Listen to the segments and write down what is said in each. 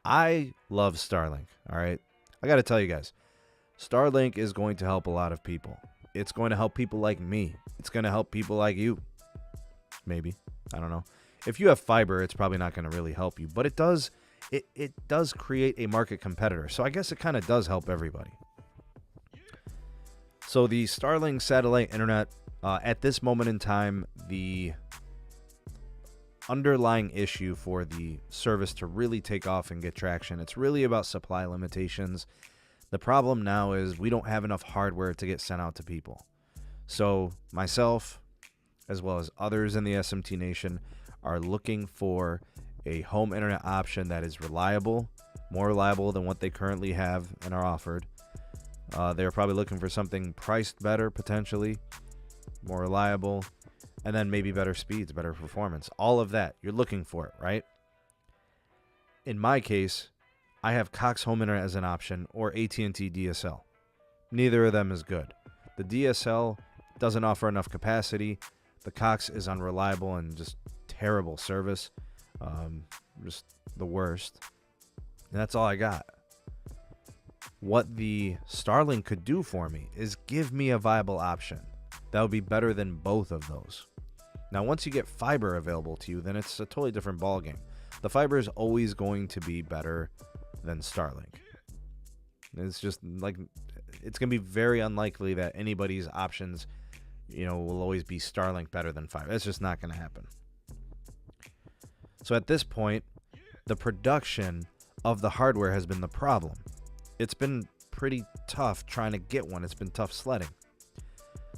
I love StarLink, all right? I got to tell you guys, StarLink is going to help a lot of people. It's going to help people like me. It's going to help people like you. Maybe. I don't know. If you have fiber, it's probably not going to really help you. But it does create a market competitor. So I guess it kind of does help everybody. So the StarLink satellite internet, at this moment in time, the underlying issue for the service to really take off and get traction, it's really about supply limitations. The problem now is we don't have enough hardware to get sent out to people. So myself, as well as others in the SMT Nation, are looking for a home internet option that is reliable, more reliable than what they currently have and are offered. They're probably looking for something priced better, potentially, more reliable, and then maybe better speeds, better performance. All of that, you're looking for it, right? In my case, I have Cox Home Internet as an option, or AT&T DSL. Neither of them is good. The DSL doesn't offer enough capacity. The Cox is unreliable and just terrible service. Just the worst. And that's all I got. What the StarLink could do for me is give me a viable option. That would be better than both of those. Now, once you get fiber available to you, then it's a totally different ballgame. The fiber is always going to be better than StarLink. It's just like, it's going to be very unlikely that anybody's options, will always be StarLink better than fiber. That's just not going to happen. So at this point, the production of the hardware has been the problem. It's been pretty tough trying to get one. It's been tough sledding.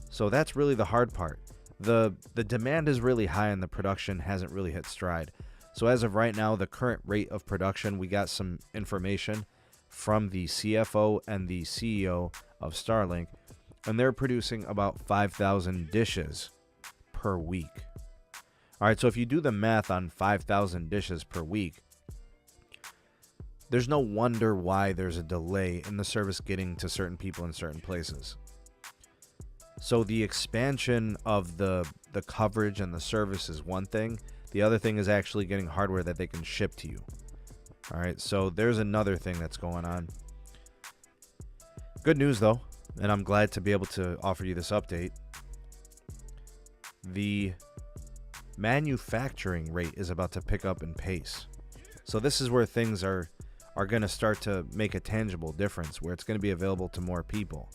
So that's really the hard part. The demand is really high and the production hasn't really hit stride. So as of right now, the current rate of production, we got some information from the CFO and the CEO of StarLink, and they're producing about 5,000 dishes per week. All right, so if you do the math on 5,000 dishes per week, there's no wonder why there's a delay in the service getting to certain people in certain places. So the expansion of the coverage and the service is one thing. The other thing is actually getting hardware that they can ship to you. All right, so there's another thing that's going on. Good news, though, and I'm glad to be able to offer you this update. The manufacturing rate is about to pick up in pace. So this is where things are going to start to make a tangible difference, where it's going to be available to more people.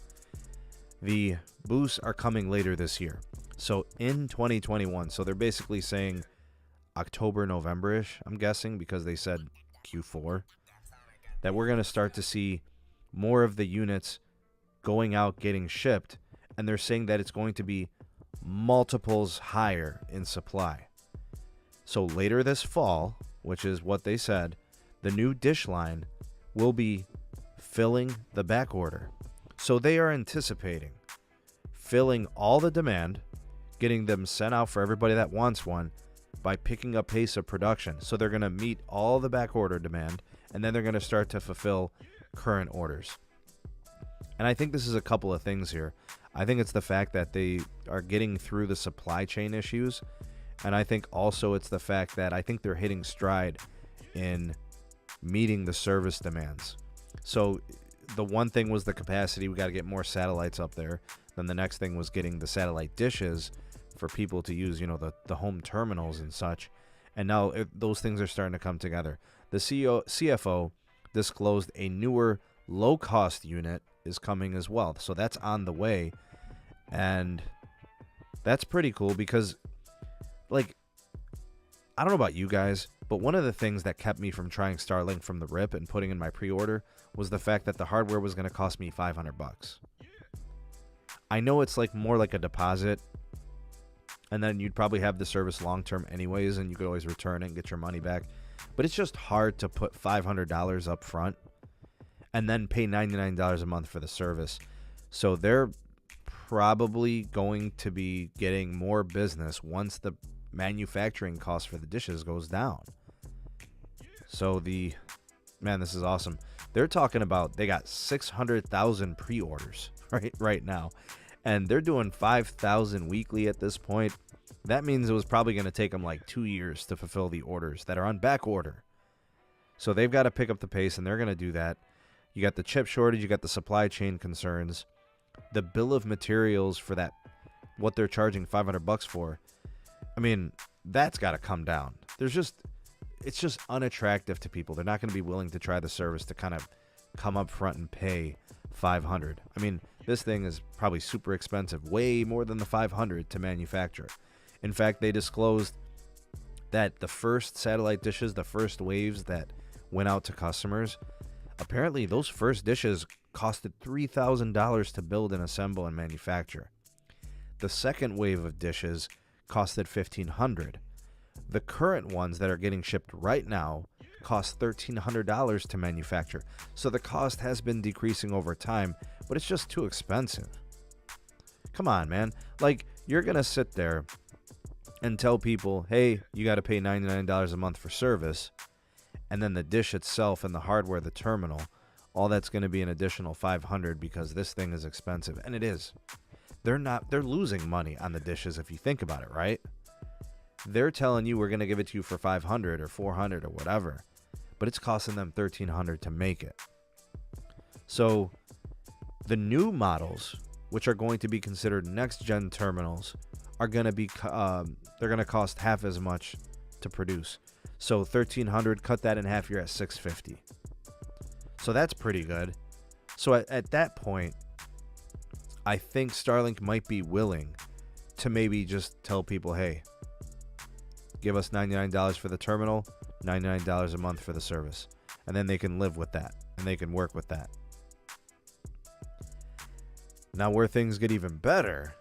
The boosts are coming later this year. So in 2021, so they're basically saying October, November-ish, I'm guessing, because they said Q4, that we're going to start to see more of the units going out, getting shipped, and they're saying that it's going to be multiples higher in supply. So later this fall, which is what they said, the new dish line will be filling the back order. So they are anticipating filling all the demand, getting them sent out for everybody that wants one by picking up pace of production. So they're going to meet all the back order demand, and then they're going to start to fulfill current orders. And I think this is a couple of things here. I think it's the fact that they are getting through the supply chain issues, and I think also it's the fact that I think they're hitting stride in meeting the service demands. So the one thing was the capacity. We got to get more satellites up there. Then the next thing was getting the satellite dishes for people to use, the home terminals and such. And now those things are starting to come together. The CFO disclosed a newer low-cost unit is coming as well. So that's on the way. And that's pretty cool because, I don't know about you guys, but one of the things that kept me from trying StarLink from the rip and putting in my pre-order was the fact that the hardware was going to cost me $500. I know it's more like a deposit, and then you'd probably have the service long-term anyways, and you could always return it and get your money back. But it's just hard to put $500 up front and then pay $99 a month for the service. So they're probably going to be getting more business once the manufacturing cost for the dishes goes down. So this is awesome. They're talking about they got 600,000 pre-orders right now, and they're doing 5,000 weekly at this point. That means it was probably going to take them 2 years to fulfill the orders that are on back order. So they've got to pick up the pace, and they're going to do that. You got the chip shortage, you got the supply chain concerns, the bill of materials for that, what they're charging $500 for. I mean, that's got to come down. It's just unattractive to people. They're not going to be willing to try the service to kind of come up front and pay $500. I mean, this thing is probably super expensive, way more than the $500 to manufacture. In fact, they disclosed that the first satellite dishes, the first waves that went out to customers, apparently those first dishes costed $3,000 to build and assemble and manufacture. The second wave of dishes costed $1,500. The current ones that are getting shipped right now cost $1,300 to manufacture. So the cost has been decreasing over time, but it's just too expensive. Come on, man. Like, you're going to sit there and tell people, hey, you got to pay $99 a month for service, and then the dish itself and the hardware, the terminal, all that's going to be an additional $500 because this thing is expensive. And it is. They're losing money on the dishes if you think about it, right? They're telling you we're going to give it to you for $500 or $400 or whatever, but it's costing them $1,300 to make it. So the new models, which are going to be considered next-gen terminals, are going to be they're going to cost half as much to produce. So $1,300, cut that in half, you're at $650. So that's pretty good. So at that point, I think StarLink might be willing to maybe just tell people, hey, give us $99 for the terminal, $99 a month for the service. And then they can live with that, and they can work with that. Now, where things get even better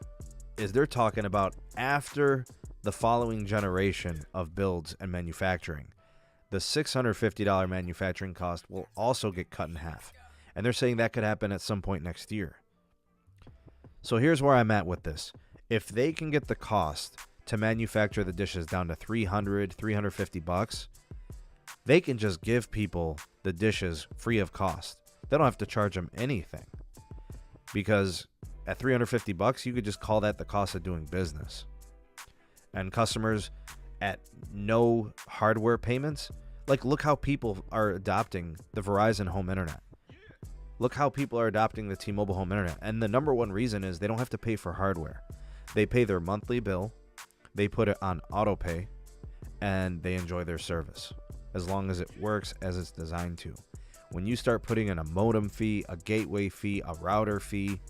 is they're talking about after the following generation of builds and manufacturing, the $650 manufacturing cost will also get cut in half. And they're saying that could happen at some point next year. So here's where I'm at with this. If they can get the cost to manufacture the dishes down to $300, $350, they can just give people the dishes free of cost. They don't have to charge them anything. Because at $350, you could just call that the cost of doing business. And customers at no hardware payments, like, look how people are adopting the Verizon home internet. Look how people are adopting the T-Mobile home internet. And the number one reason is they don't have to pay for hardware. They pay their monthly bill, they put it on auto pay, and they enjoy their service as long as it works as it's designed to. When you start putting in a modem fee, a gateway fee, a router fee,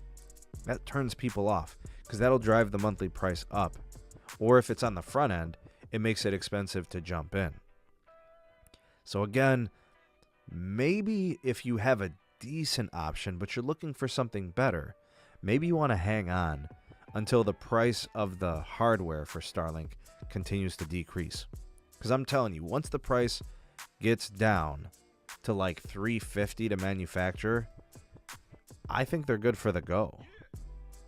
that turns people off because that'll drive the monthly price up. Or if it's on the front end, it makes it expensive to jump in. So again, maybe if you have a decent option, but you're looking for something better, maybe you want to hang on until the price of the hardware for StarLink continues to decrease. Because I'm telling you, once the price gets down to like $350 to manufacture, I think they're good for the go.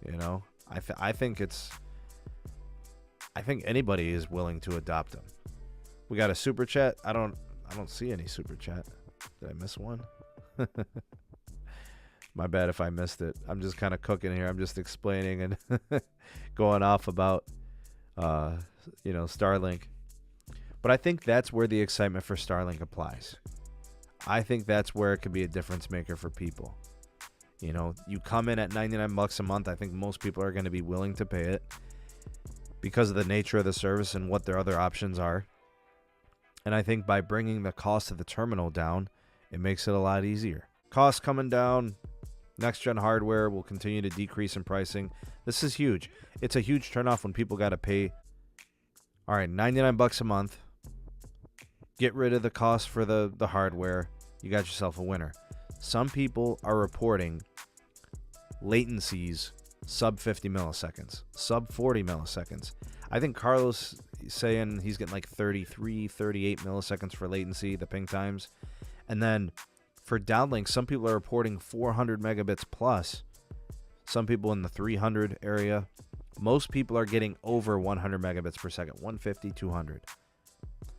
You know, I think anybody is willing to adopt them. We got a super chat. I don't see any super chat. Did I miss one? My bad if I missed it. I'm just kind of cooking here. I'm just explaining and going off about StarLink. But I think that's where the excitement for StarLink applies. I think that's where it could be a difference maker for people. You know, you come in at $99 a month. I think most people are going to be willing to pay it because of the nature of the service and what their other options are. And I think by bringing the cost of the terminal down, it makes it a lot easier. Costs coming down. Next-gen hardware will continue to decrease in pricing. This is huge. It's a huge turnoff when people got to pay, all right, $99 a month. Get rid of the cost for the hardware. You got yourself a winner. Some people are reporting latencies sub 50 milliseconds, sub 40 milliseconds. I think Carlos is saying he's getting like 33, 38 milliseconds for latency, the ping times. And then for downlink, some people are reporting 400 megabits plus. Some people in the 300 area. Most people are getting over 100 megabits per second, 150, 200.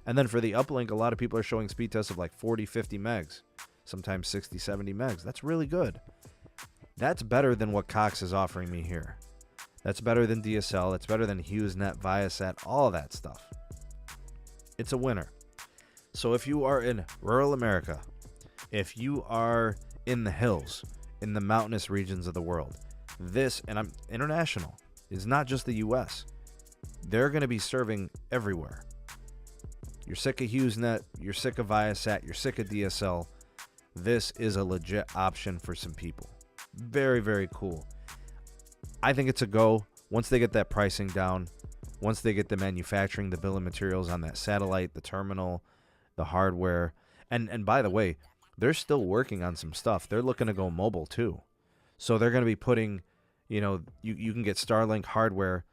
And then for the uplink, a lot of people are showing speed tests of like 40, 50 megs, sometimes 60, 70 megs. That's really good. That's better than what Cox is offering me here. That's better than DSL. It's better than HughesNet, Viasat, all of that stuff. It's a winner. So if you are in rural America, if you are in the hills, in the mountainous regions of the world, this, and I'm international, is not just the US. They're going to be serving everywhere. You're sick of HughesNet, you're sick of Viasat, you're sick of DSL. This is a legit option for some people. Very, very cool. I think it's a go. Once they get that pricing down, once they get the manufacturing, the bill of materials on that satellite, the terminal, the hardware. And by the way, they're still working on some stuff. They're looking to go mobile too. So they're going to be putting, you can get StarLink hardware,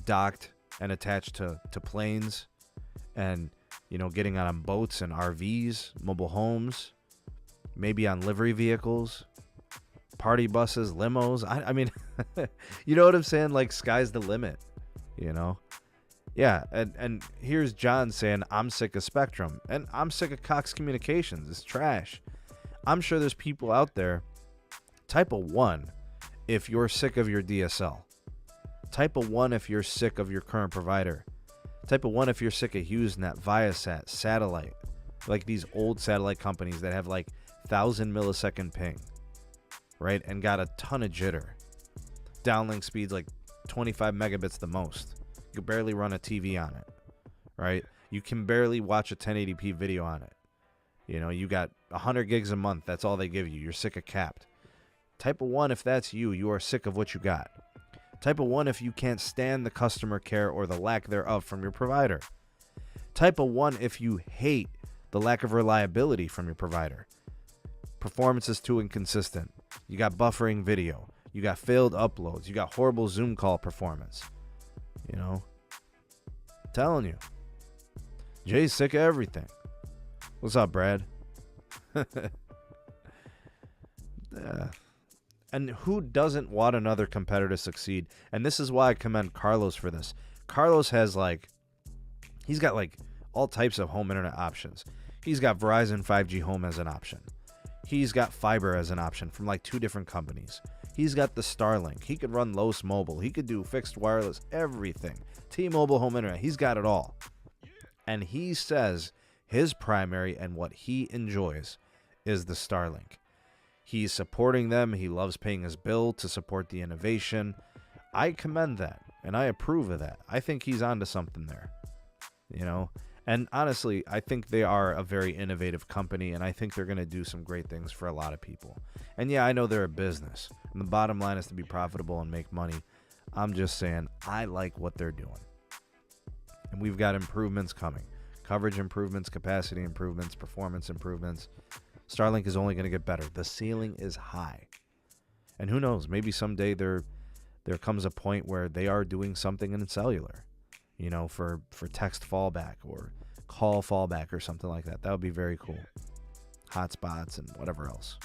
docked and attached to planes and, getting on boats and RVs, mobile homes, maybe on livery vehicles, party buses, limos. I mean, you know what I'm saying? Like, sky's the limit, Yeah, and here's John saying, I'm sick of Spectrum, and I'm sick of Cox Communications. It's trash. I'm sure there's people out there. Type a 1 if you're sick of your DSL. Type a 1 if you're sick of your current provider. Type a 1 if you're sick of HughesNet, Viasat, Satellite. Like these old satellite companies that have like 1,000 millisecond ping, right? And got a ton of jitter. Downlink speeds like 25 megabits the most. You can barely run a TV on it, right? You can barely watch a 1080p video on it. You got 100 gigs a month. That's all they give you. You're sick of capped. Type a 1 if that's you. You are sick of what you got. Type a 1 if you can't stand the customer care or the lack thereof from your provider. Type a 1 if you hate the lack of reliability from your provider. Performance is too inconsistent. You got buffering video. You got failed uploads. You got horrible Zoom call performance. Telling you. Jay's sick of everything. What's up, Brad? And who doesn't want another competitor to succeed? And this is why I commend Carlos for this. Carlos has he's got all types of home internet options. He's got Verizon 5G Home as an option. He's got fiber as an option from 2 different companies. He's got the StarLink. He could run Los Mobile. He could do fixed wireless, everything. T-Mobile home internet. He's got it all. And he says his primary and what he enjoys is the StarLink. He's supporting them. He loves paying his bill to support the innovation. I commend that, and I approve of that. I think he's onto something there, And honestly, I think they are a very innovative company, and I think they're going to do some great things for a lot of people. And yeah, I know they're a business, and the bottom line is to be profitable and make money. I'm just saying, I like what they're doing. And we've got improvements coming. Coverage improvements, capacity improvements, performance improvements. StarLink is only going to get better. The ceiling is high. And who knows, maybe someday there comes a point where they are doing something in cellular, for text fallback or call fallback or something like that. That would be very cool. Hotspots and whatever else.